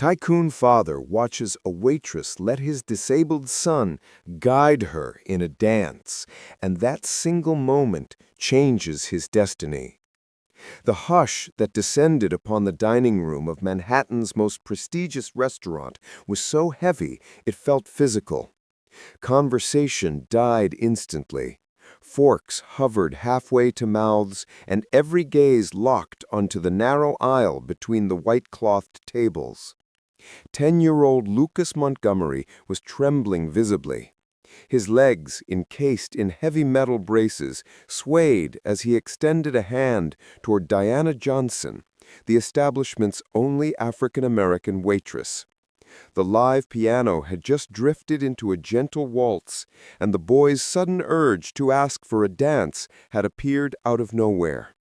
Tycoon father watches a waitress let his disabled son guide her in a dance, and that single moment changes his destiny. The hush that descended upon the dining room of Manhattan's most prestigious restaurant was so heavy it felt physical. Conversation died instantly. Forks hovered halfway to mouths, and every gaze locked onto the narrow aisle between the white-clothed tables. 10-year-old Lucas Montgomery was trembling visibly. His legs, encased in heavy metal braces, swayed as he extended a hand toward Diana Johnson, the establishment's only African-American waitress. The live piano had just drifted into a gentle waltz, and the boy's sudden urge to ask for a dance had appeared out of nowhere.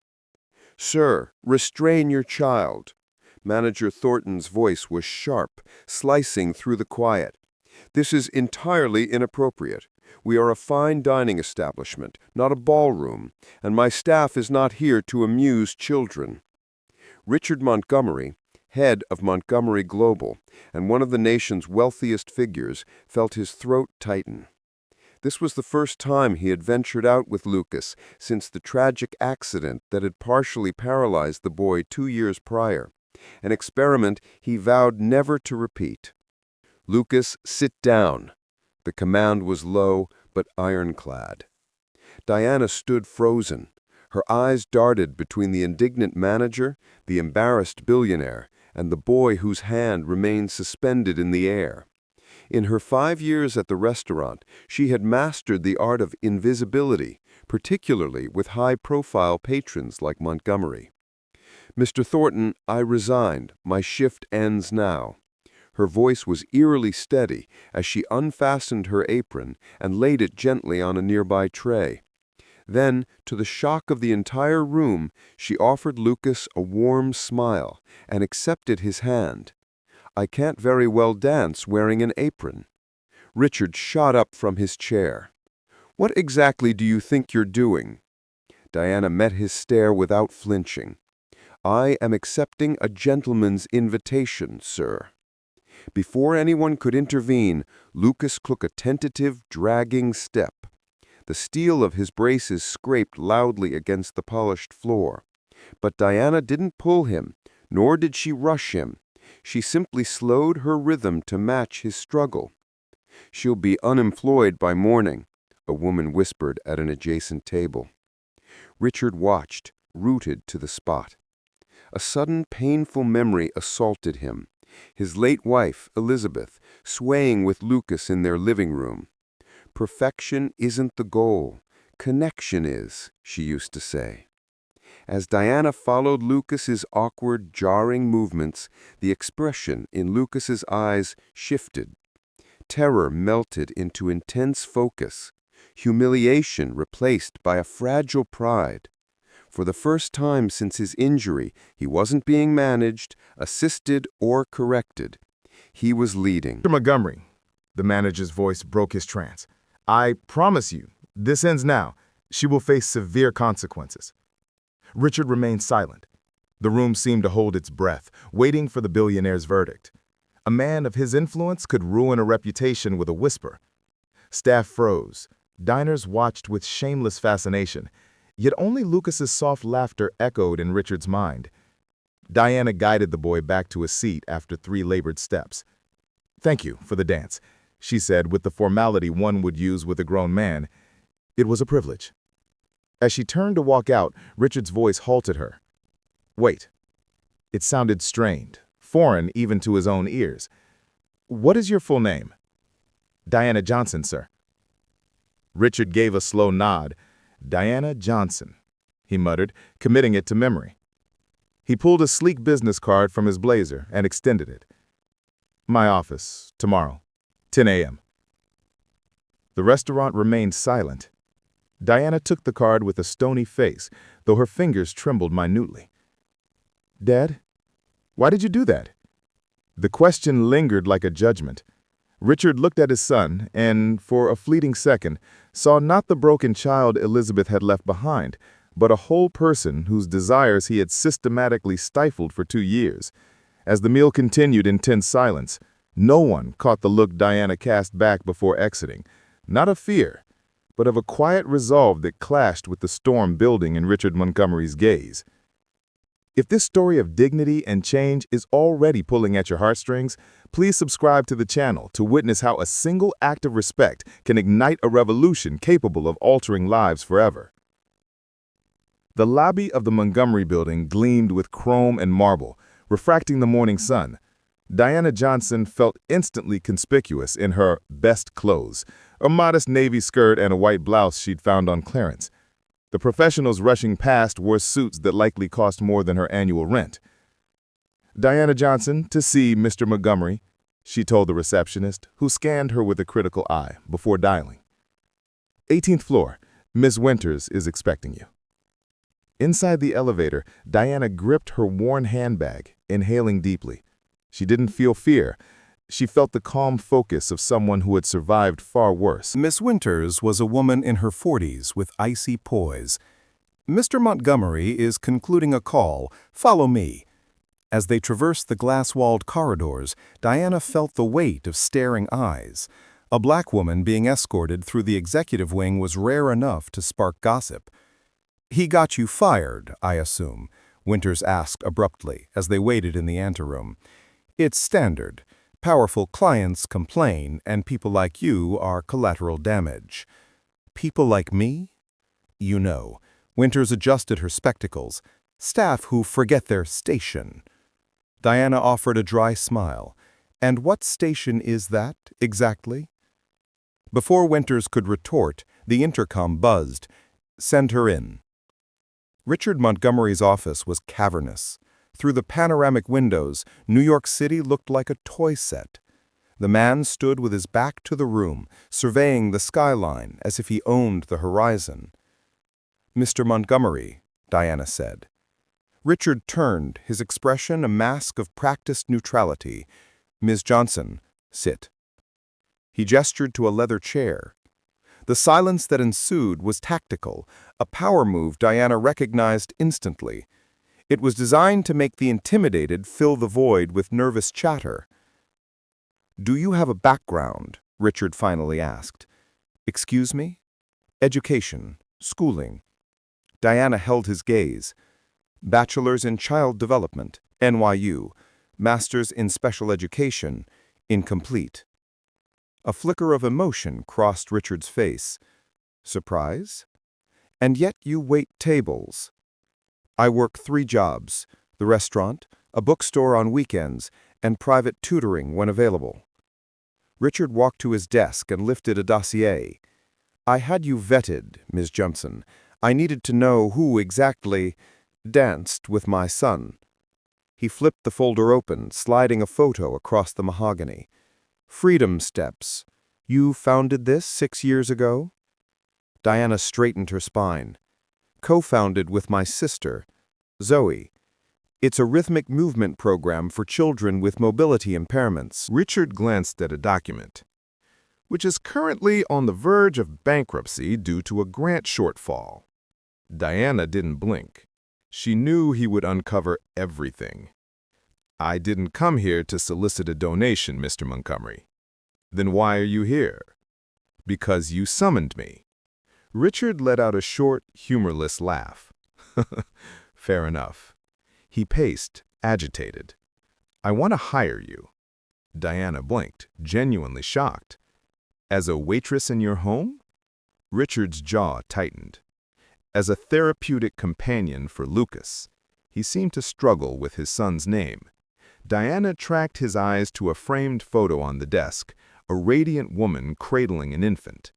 "Sir, restrain your child." Manager Thornton's voice was sharp, slicing through the quiet. "This is entirely inappropriate. We are a fine dining establishment, not a ballroom, and my staff is not here to amuse children." Richard Montgomery, head of Montgomery Global and one of the nation's wealthiest figures, felt his throat tighten. This was the first time he had ventured out with Lucas since the tragic accident that had partially paralyzed the boy 2 years prior, an experiment he vowed never to repeat. "Lucas, sit down." The command was low but ironclad. Diana stood frozen. Her eyes darted between the indignant manager, the embarrassed billionaire, and the boy whose hand remained suspended in the air. In her 5 years at the restaurant, she had mastered the art of invisibility, particularly with high-profile patrons like Montgomery. "Mr. Thornton, I resigned. My shift ends now." Her voice was eerily steady as she unfastened her apron and laid it gently on a nearby tray. Then, to the shock of the entire room, she offered Lucas a warm smile and accepted his hand. "I can't very well dance wearing an apron." Richard shot up from his chair. "What exactly do you think you're doing?" Diana met his stare without flinching. "I am accepting a gentleman's invitation, sir." Before anyone could intervene, Lucas took a tentative, dragging step. The steel of his braces scraped loudly against the polished floor. But Diana didn't pull him, nor did she rush him. She simply slowed her rhythm to match his struggle. "She'll be unemployed by morning," a woman whispered at an adjacent table. Richard watched, rooted to the spot. A sudden painful memory assaulted him. His late wife, Elizabeth, swaying with Lucas in their living room. "Perfection isn't the goal. Connection is," she used to say. As Diana followed Lucas's awkward, jarring movements, the expression in Lucas's eyes shifted. Terror melted into intense focus. Humiliation replaced by a fragile pride. For the first time since his injury, he wasn't being managed, assisted, or corrected. He was leading. "Mr. Montgomery," the manager's voice broke his trance. "I promise you, this ends now. She will face severe consequences." Richard remained silent. The room seemed to hold its breath, waiting for the billionaire's verdict. A man of his influence could ruin a reputation with a whisper. Staff froze. Diners watched with shameless fascination, yet only Lucas's soft laughter echoed in Richard's mind. Diana guided the boy back to a seat after 3 labored steps. "Thank you for the dance," she said with the formality one would use with a grown man. "It was a privilege." As she turned to walk out, Richard's voice halted her. "Wait." It sounded strained, foreign even to his own ears. "What is your full name?" "Diana Johnson, sir." Richard gave a slow nod. "Diana Johnson," he muttered, committing it to memory. He pulled a sleek business card from his blazer and extended it. "My office, tomorrow, 10 a.m." The restaurant remained silent. Diana took the card with a stony face, though her fingers trembled minutely. "Dad, why did you do that?" The question lingered like a judgment. Richard looked at his son and, for a fleeting second, saw not the broken child Elizabeth had left behind, but a whole person whose desires he had systematically stifled for 2 years. As the meal continued in tense silence, no one caught the look Diana cast back before exiting, not of fear, but of a quiet resolve that clashed with the storm building in Richard Montgomery's gaze. If this story of dignity and change is already pulling at your heartstrings, please subscribe to the channel to witness how a single act of respect can ignite a revolution capable of altering lives forever. The lobby of the Montgomery building gleamed with chrome and marble, refracting the morning sun. Diana Johnson felt instantly conspicuous in her best clothes, a modest navy skirt and a white blouse she'd found on clearance. The professionals rushing past wore suits that likely cost more than her annual rent. "Diana Johnson, to see Mr. Montgomery," she told the receptionist, who scanned her with a critical eye before dialing. "18th floor. Miss Winters is expecting you." Inside the elevator, Diana gripped her worn handbag, inhaling deeply. She didn't feel fear. She felt the calm focus of someone who had survived far worse. Miss Winters was a woman in her 40s with icy poise. "Mr. Montgomery is concluding a call. Follow me." As they traversed the glass-walled corridors, Diana felt the weight of staring eyes. A black woman being escorted through the executive wing was rare enough to spark gossip. "He got you fired, I assume?" Winters asked abruptly as they waited in the anteroom. "It's standard. Powerful clients complain, and people like you are collateral damage." "People like me?" "You know." Winters adjusted her spectacles. "Staff who forget their station." Diana offered a dry smile. "And what station is that, exactly?" Before Winters could retort, the intercom buzzed. "Send her in." Richard Montgomery's office was cavernous. Through the panoramic windows, New York City looked like a toy set. The man stood with his back to the room, surveying the skyline as if he owned the horizon. "Mr. Montgomery," Diana said. Richard turned, his expression a mask of practiced neutrality. "Ms. Johnson, sit." He gestured to a leather chair. The silence that ensued was tactical, a power move Diana recognized instantly. It was designed to make the intimidated fill the void with nervous chatter. "Do you have a background?" Richard finally asked. "Excuse me?" "Education, schooling." Diana held his gaze. "Bachelor's in Child Development, NYU. Master's in Special Education, incomplete." A flicker of emotion crossed Richard's face. "Surprise? And yet you wait tables." "I work 3 jobs, the restaurant, a bookstore on weekends, and private tutoring when available." Richard walked to his desk and lifted a dossier. "I had you vetted, Ms. Johnson. I needed to know who exactly danced with my son." He flipped the folder open, sliding a photo across the mahogany. "Freedom Steps. You founded this 6 years ago?" Diana straightened her spine. "Co-founded with my sister, Zoe. It's a rhythmic movement program for children with mobility impairments." Richard glanced at a document, which is currently on the verge of bankruptcy due to a grant shortfall. Diana didn't blink. She knew he would uncover everything. "I didn't come here to solicit a donation, Mr. Montgomery." "Then why are you here?" "Because you summoned me." Richard let out a short, humorless laugh. "Fair enough." He paced, agitated. "I want to hire you." Diana blinked, genuinely shocked. "As a waitress in your home?" Richard's jaw tightened. "As a therapeutic companion for Lucas." He seemed to struggle with his son's name. Diana tracked his eyes to a framed photo on the desk, a radiant woman cradling an infant.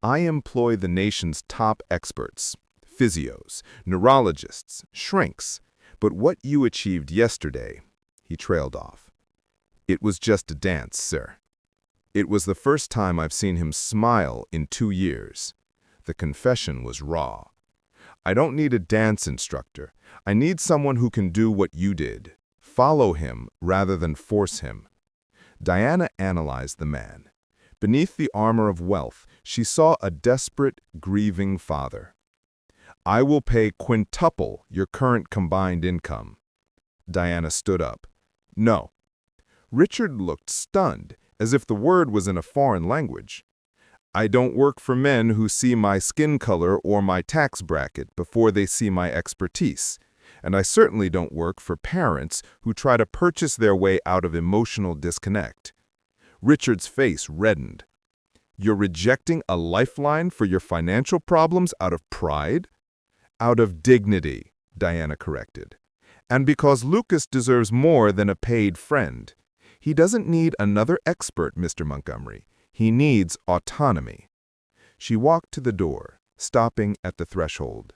"I employ the nation's top experts, physios, neurologists, shrinks, but what you achieved yesterday," he trailed off. "It was just a dance, sir." It was the first time I've seen him smile in 2 years. The confession was raw. "I don't need a dance instructor. I need someone who can do what you did. Follow him rather than force him." Diana analyzed the man. Beneath the armor of wealth, she saw a desperate, grieving father. "I will pay quintuple your current combined income." Diana stood up. No. Richard looked stunned, as if the word was in a foreign language. I don't work for men who see my skin color or my tax bracket before they see my expertise, and I certainly don't work for parents who try to purchase their way out of emotional disconnect. Richard's face reddened. You're rejecting a lifeline for your financial problems out of pride? Out of dignity, Diana corrected. And because Lucas deserves more than a paid friend. He doesn't need another expert, Mr. Montgomery. He needs autonomy. She walked to the door, stopping at the threshold.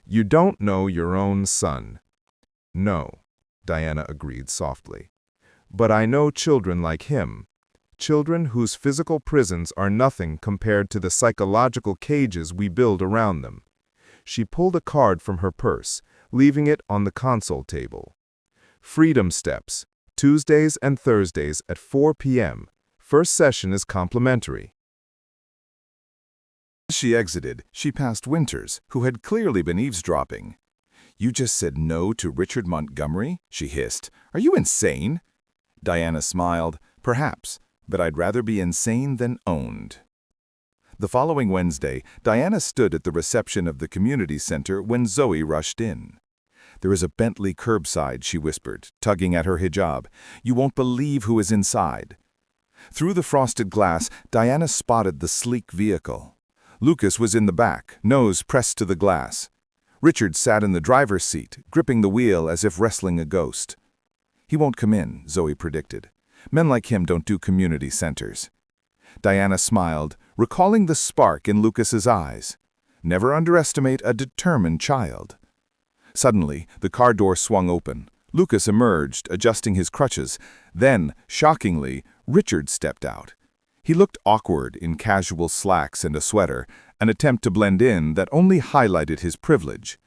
You don't know your own son. No, Diana agreed softly. But I know children like him. Children whose physical prisons are nothing compared to the psychological cages we build around them. She pulled a card from her purse, leaving it on the console table. Freedom Steps, Tuesdays and Thursdays at 4 p.m. First session is complimentary. As she exited, she passed Winters, who had clearly been eavesdropping. You just said no to Richard Montgomery? She hissed. Are you insane? Diana smiled. Perhaps, but I'd rather be insane than owned. The following Wednesday, Diana stood at the reception of the community center when Zoe rushed in. There is a Bentley curbside, she whispered, tugging at her hijab. You won't believe who is inside. Through the frosted glass, Diana spotted the sleek vehicle. Lucas was in the back, nose pressed to the glass. Richard sat in the driver's seat, gripping the wheel as if wrestling a ghost. He won't come in, Zoe predicted. Men like him don't do community centers. Diana smiled, recalling the spark in Lucas's eyes. Never underestimate a determined child. Suddenly, the car door swung open. Lucas emerged, adjusting his crutches. Then, shockingly, Richard stepped out. He looked awkward in casual slacks and a sweater, an attempt to blend in that only highlighted his privilege.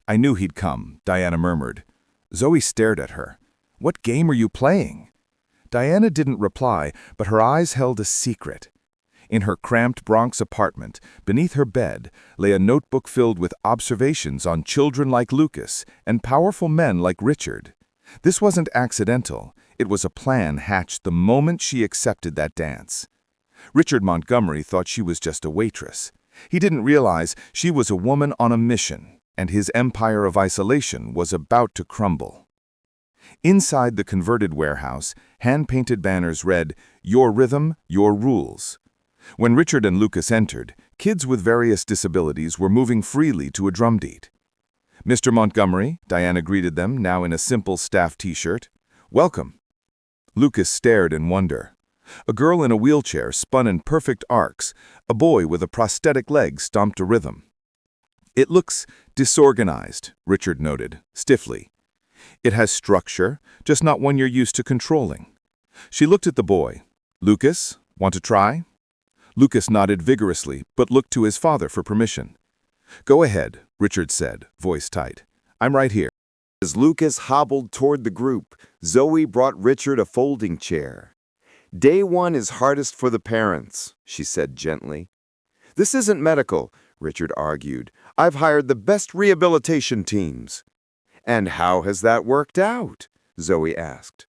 I knew he'd come, Diana murmured. Zoe stared at her. What game are you playing? Diana didn't reply, but her eyes held a secret. In her cramped Bronx apartment, beneath her bed, lay a notebook filled with observations on children like Lucas and powerful men like Richard. This wasn't accidental. It was a plan hatched the moment she accepted that dance. Richard Montgomery thought she was just a waitress. He didn't realize she was a woman on a mission, and his empire of isolation was about to crumble. Inside the converted warehouse, hand-painted banners read, Your Rhythm, Your Rules. When Richard and Lucas entered, kids with various disabilities were moving freely to a drumbeat. Mr. Montgomery, Diana greeted them, now in a simple staff t-shirt. Welcome. Lucas stared in wonder. A girl in a wheelchair spun in perfect arcs. A boy with a prosthetic leg stomped a rhythm. It looks disorganized, Richard noted, stiffly. It has structure, just not one you're used to controlling. She looked at the boy. Lucas, want to try? Lucas nodded vigorously, but looked to his father for permission. Go ahead, Richard said, voice tight. I'm right here. As Lucas hobbled toward the group, Zoe brought Richard a folding chair. Day one is hardest for the parents, she said gently. This isn't medical, Richard argued. I've hired the best rehabilitation teams. And how has that worked out? Zoe asked.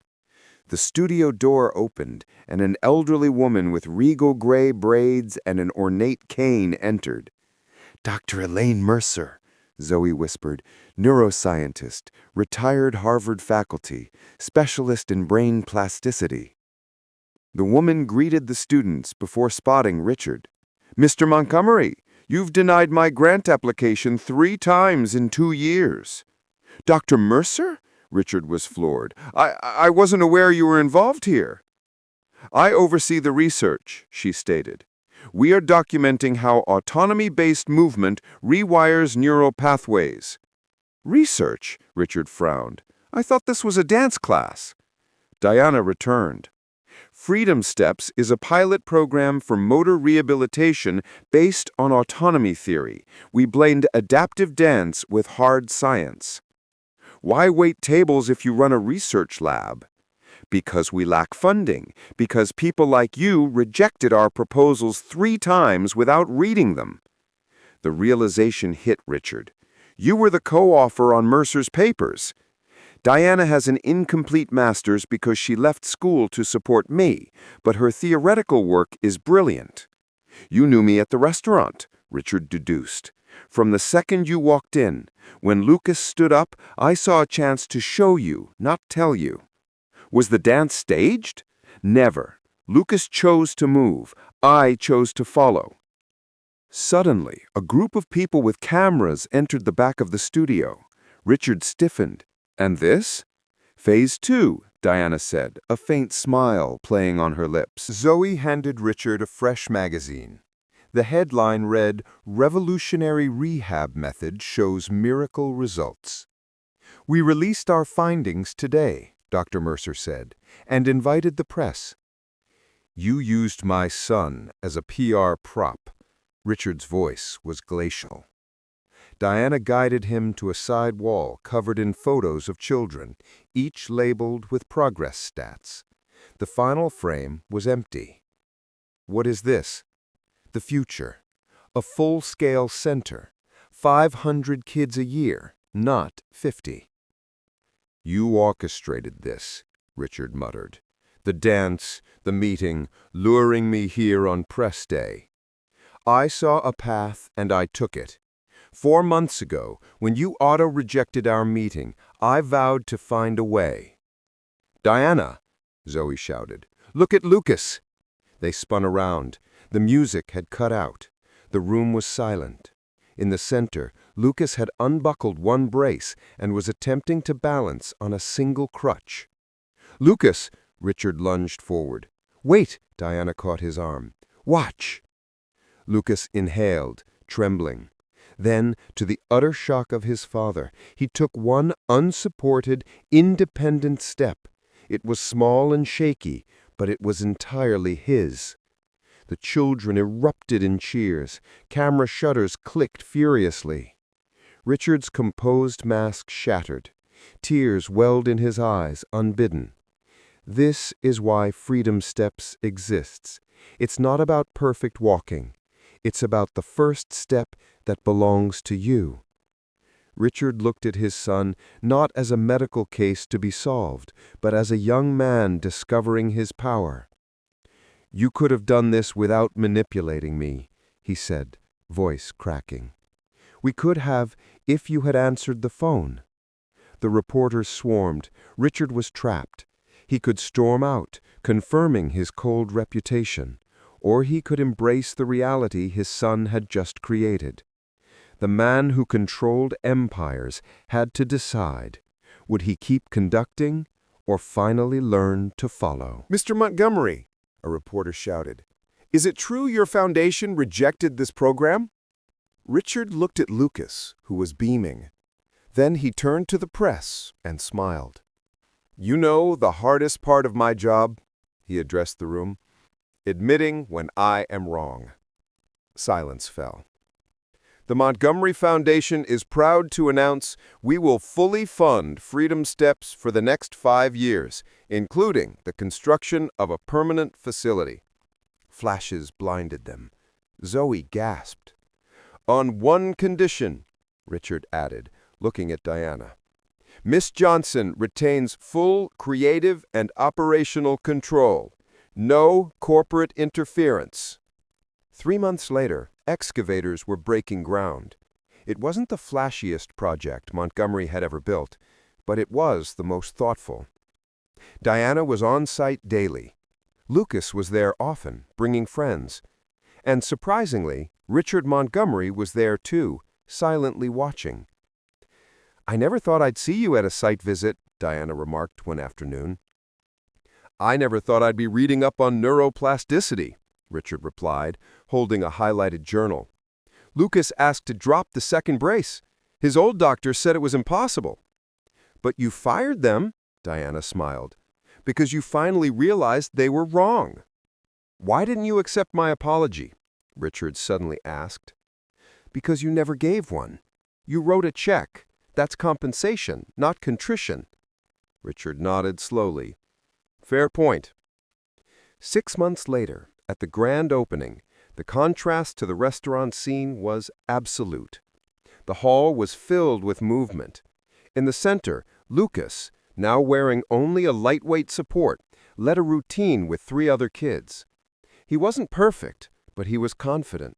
The studio door opened, and an elderly woman with regal gray braids and an ornate cane entered. Dr. Elaine Mercer, Zoe whispered, neuroscientist, retired Harvard faculty, specialist in brain plasticity. The woman greeted the students before spotting Richard. Mr. Montgomery, you've denied my grant application 3 times in 2 years. Dr. Mercer? Richard was floored. I wasn't aware you were involved here. I oversee the research, she stated. We are documenting how autonomy-based movement rewires neural pathways. Research? Richard frowned. I thought this was a dance class. Diana returned. Freedom Steps is a pilot program for motor rehabilitation based on autonomy theory. We blend adaptive dance with hard science. Why wait tables if you run a research lab? Because we lack funding, because people like you rejected our proposals 3 times without reading them. The realization hit Richard. You were the co-author on Mercer's papers. Diana has an incomplete master's because she left school to support me, but her theoretical work is brilliant. You knew me at the restaurant, Richard deduced. From the second you walked in, when Lucas stood up, I saw a chance to show you, not tell you. Was the dance staged? Never. Lucas chose to move. I chose to follow. Suddenly, a group of people with cameras entered the back of the studio. Richard stiffened. And this? Phase 2, Diana said, a faint smile playing on her lips. Zoe handed Richard a fresh magazine. The headline read, "Revolutionary Rehab Method Shows Miracle Results." "We released our findings today," Dr. Mercer said, "and invited the press." "You used my son as a PR prop." Richard's voice was glacial. Diana guided him to a side wall covered in photos of children, each labeled with progress stats. The final frame was empty. "What is this?" "The future. A full-scale center. 500 kids a year, not 50. "You orchestrated this," Richard muttered. "The dance, the meeting, luring me here on press day. I saw a path and I took it. 4 months ago, when you auto-rejected our meeting, I vowed to find a way." "Diana!" Zoe shouted. "Look at Lucas!" They spun around. The music had cut out. The room was silent. In the center, Lucas had unbuckled one brace and was attempting to balance on a single crutch. "Lucas!" Richard lunged forward. "Wait!" Diana caught his arm. "Watch!" Lucas inhaled, trembling. Then, to the utter shock of his father, he took one unsupported, independent step. It was small and shaky, but it was entirely his. The children erupted in cheers. Camera shutters clicked furiously. Richard's composed mask shattered. Tears welled in his eyes, unbidden. This is why Freedom Steps exists. It's not about perfect walking. It's about the first step that belongs to you. Richard looked at his son not as a medical case to be solved, but as a young man discovering his power. "You could have done this without manipulating me," he said, voice cracking. "We could have if you had answered the phone." The reporters swarmed. Richard was trapped. He could storm out, confirming his cold reputation, or he could embrace the reality his son had just created. The man who controlled empires had to decide. Would he keep conducting, or finally learn to follow? "Mr. Montgomery," a reporter shouted, "is it true your foundation rejected this program?" Richard looked at Lucas, who was beaming. Then he turned to the press and smiled. "You know the hardest part of my job," he addressed the room, "admitting when I am wrong." Silence fell. "The Montgomery Foundation is proud to announce we will fully fund Freedom Steps for the next 5 years, including the construction of a permanent facility." Flashes blinded them. Zoe gasped. "On one condition," Richard added, looking at Diana. "Miss Johnson retains full creative and operational control. No corporate interference." 3 months later, excavators were breaking ground. It wasn't the flashiest project Montgomery had ever built, but it was the most thoughtful. Diana was on site daily. Lucas was there often, bringing friends. And surprisingly, Richard Montgomery was there too, silently watching. "I never thought I'd see you at a site visit," Diana remarked one afternoon. "I never thought I'd be reading up on neuroplasticity," Richard replied, holding a highlighted journal. "Lucas asked to drop the second brace. His old doctor said it was impossible." "But you fired them," Diana smiled, "because you finally realized they were wrong." "Why didn't you accept my apology?" Richard suddenly asked. "Because you never gave one. You wrote a check. That's compensation, not contrition." Richard nodded slowly. "Fair point." 6 months later, at the grand opening, the contrast to the restaurant scene was absolute. The hall was filled with movement. In the center, Lucas, now wearing only a lightweight support, led a routine with 3 other kids. He wasn't perfect, but he was confident.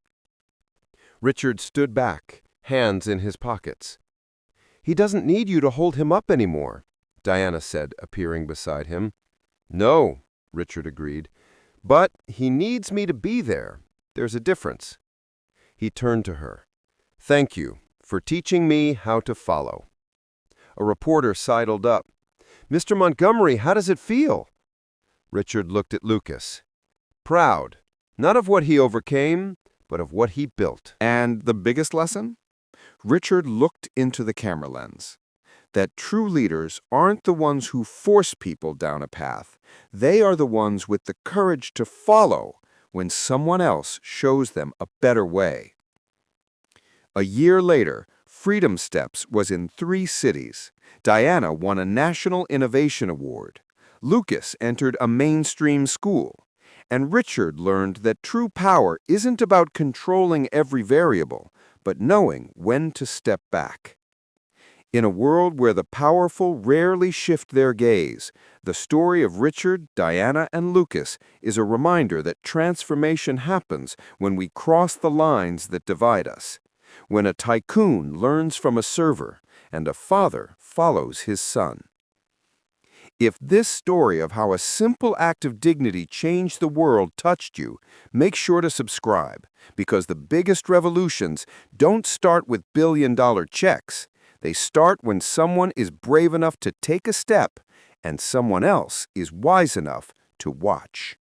Richard stood back, hands in his pockets. "He doesn't need you to hold him up anymore," Diana said, appearing beside him. "No," Richard agreed, "but he needs me to be there. There's a difference." He turned to her. "Thank you for teaching me how to follow." A reporter sidled up. "Mr. Montgomery, how does it feel?" Richard looked at Lucas. "Proud, not of what he overcame, but of what he built." And the biggest lesson? Richard looked into the camera lens. That true leaders aren't the ones who force people down a path. They are the ones with the courage to follow when someone else shows them a better way. A year later, Freedom Steps was in 3 cities. Diana won a National Innovation Award. Lucas entered a mainstream school. And Richard learned that true power isn't about controlling every variable, but knowing when to step back. In a world where the powerful rarely shift their gaze, the story of Richard, Diana, and Lucas is a reminder that transformation happens when we cross the lines that divide us, when a tycoon learns from a server and a father follows his son. If this story of how a simple act of dignity changed the world touched you, make sure to subscribe, because the biggest revolutions don't start with billion-dollar checks. They start when someone is brave enough to take a step and someone else is wise enough to watch.